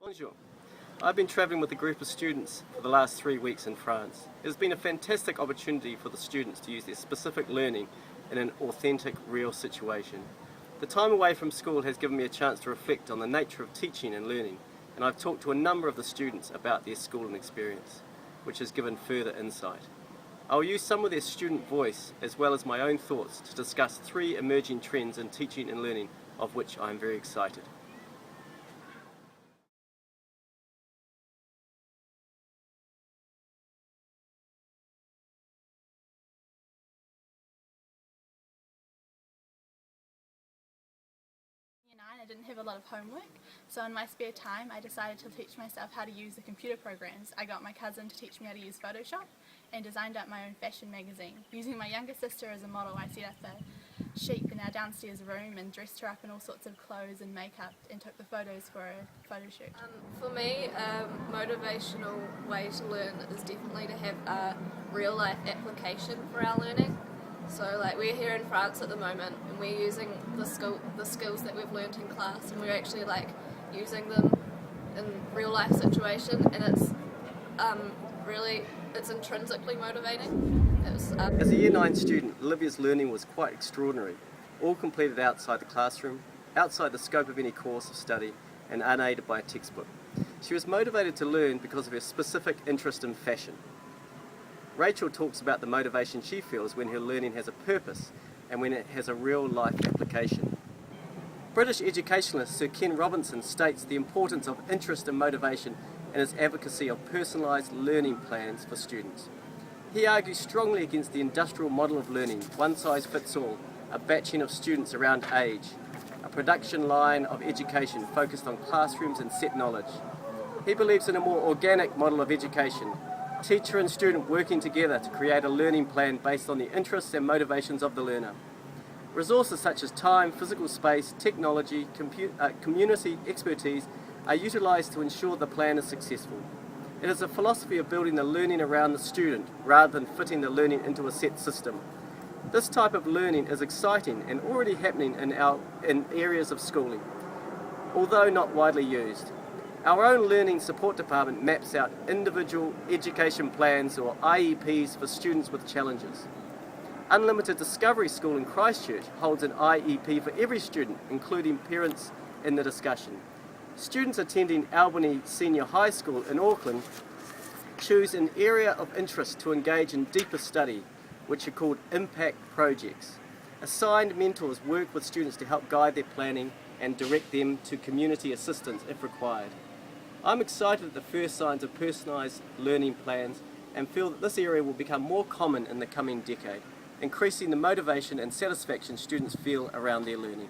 Bonjour. I've been travelling with a group of students for the last 3 weeks in France. It has been a fantastic opportunity for the students to use their specific learning in an authentic, real situation. The time away from school has given me a chance to reflect on the nature of teaching and learning, and I've talked to a number of the students about their schooling experience, which has given further insight. I will use some of their student voice as well as my own thoughts to discuss 3 emerging trends in teaching and learning, of which I am very excited. I didn't have a lot of homework, so in my spare time I decided to teach myself how to use the computer programs. I got my cousin to teach me how to use Photoshop and designed up my own fashion magazine. Using my younger sister as a model, I set up a sheep in our downstairs room and dressed her up in all sorts of clothes and makeup and took the photos for a photo shoot. For me, a motivational way to learn is definitely to have a real life application for our learning. So we're here in France at the moment and we're using the skills that we've learnt in class, and we're actually using them in real life situation, and it's intrinsically motivating. As a Year 9 student, Olivia's learning was quite extraordinary, all completed outside the classroom, outside the scope of any course of study, and unaided by a textbook. She was motivated to learn because of her specific interest in fashion. Rachel talks about the motivation she feels when her learning has a purpose and when it has a real-life application. British educationalist Sir Ken Robinson states the importance of interest and motivation in his advocacy of personalised learning plans for students. He argues strongly against the industrial model of learning, one size fits all, a batching of students around age, a production line of education focused on classrooms and set knowledge. He believes in a more organic model of education, teacher and student working together to create a learning plan based on the interests and motivations of the learner. Resources such as time, physical space, technology, community expertise are utilised to ensure the plan is successful. It is a philosophy of building the learning around the student rather than fitting the learning into a set system. This type of learning is exciting and already happening in areas of schooling, although not widely used. Our own Learning Support Department maps out individual education plans or IEPs for students with challenges. Unlimited Discovery School in Christchurch holds an IEP for every student, including parents in the discussion. Students attending Albany Senior High School in Auckland choose an area of interest to engage in deeper study, which are called impact projects. Assigned mentors work with students to help guide their planning and direct them to community assistance if required. I'm excited at the first signs of personalised learning plans and feel that this area will become more common in the coming decade, increasing the motivation and satisfaction students feel around their learning.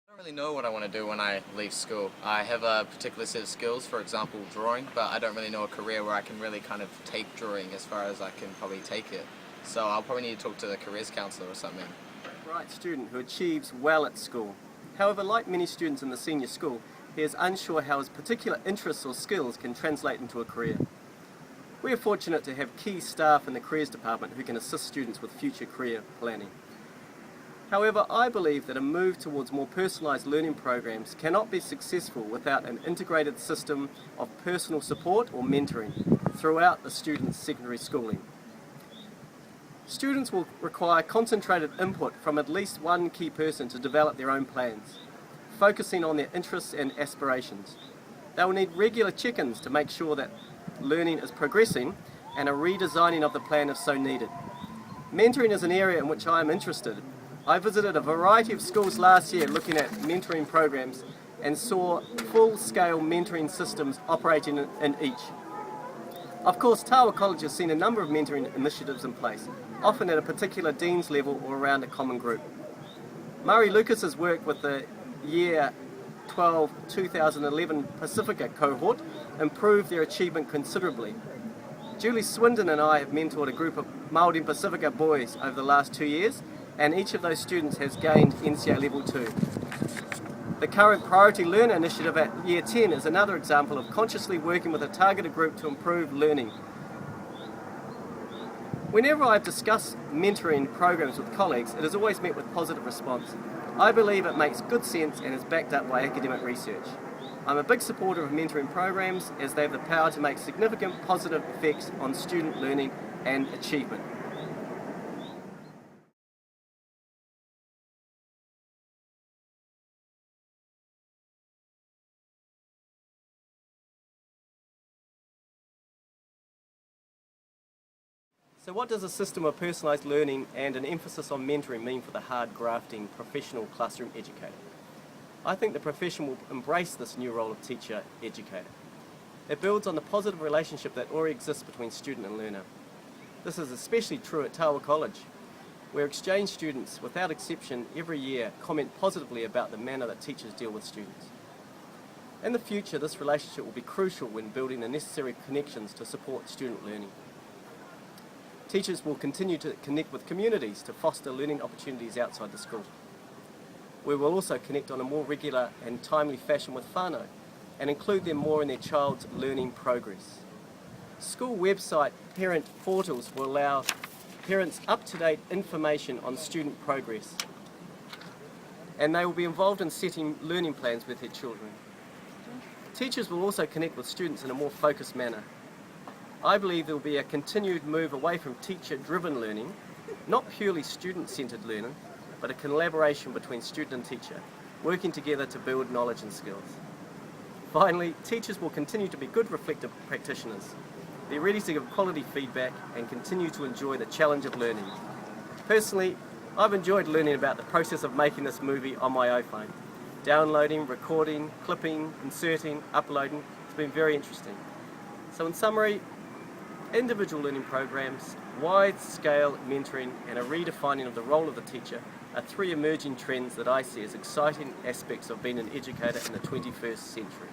I don't really know what I want to do when I leave school. I have a particular set of skills, for example drawing, but I don't really know a career where I can really kind of take drawing as far as I can probably take it. So I'll probably need to talk to the careers counsellor or something. A bright student who achieves well at school. However, like many students in the senior school, he is unsure how his particular interests or skills can translate into a career. We are fortunate to have key staff in the careers department who can assist students with future career planning. However, I believe that a move towards more personalised learning programs cannot be successful without an integrated system of personal support or mentoring throughout the student's secondary schooling. Students will require concentrated input from at least one key person to develop their own plans, focusing on their interests and aspirations. They will need regular check-ins to make sure that learning is progressing and a redesigning of the plan if so needed. Mentoring is an area in which I am interested. I visited a variety of schools last year looking at mentoring programs and saw full-scale mentoring systems operating in each. Of course, Tawa College has seen a number of mentoring initiatives in place, often at a particular dean's level or around a common group. Murray Lucas has worked with the Year 12 2011 Pacifica cohort, improved their achievement considerably. Julie Swindon and I have mentored a group of Māori Pacifica boys over the last 2 years, and each of those students has gained NCA Level 2. The current Priority Learner initiative at Year 10 is another example of consciously working with a targeted group to improve learning. Whenever I've discussed mentoring programs with colleagues, it has always met with positive response. I believe it makes good sense and is backed up by academic research. I'm a big supporter of mentoring programs as they have the power to make significant positive effects on student learning and achievement. So what does a system of personalised learning and an emphasis on mentoring mean for the hard grafting professional classroom educator? I think the profession will embrace this new role of teacher-educator. It builds on the positive relationship that already exists between student and learner. This is especially true at Tawa College, where exchange students, without exception, every year comment positively about the manner that teachers deal with students. In the future, this relationship will be crucial when building the necessary connections to support student learning. Teachers will continue to connect with communities to foster learning opportunities outside the school. We will also connect on a more regular and timely fashion with whānau and include them more in their child's learning progress. School website parent portals will allow parents up-to-date information on student progress, and they will be involved in setting learning plans with their children. Teachers will also connect with students in a more focused manner. I believe there will be a continued move away from teacher-driven learning, not purely student-centred learning, but a collaboration between student and teacher, working together to build knowledge and skills. Finally, teachers will continue to be good reflective practitioners. They're ready to give quality feedback and continue to enjoy the challenge of learning. Personally, I've enjoyed learning about the process of making this movie on my iPhone. Downloading, recording, clipping, inserting, uploading, it's been very interesting. So in summary, individual learning programs, wide-scale mentoring and a redefining of the role of the teacher are three emerging trends that I see as exciting aspects of being an educator in the 21st century.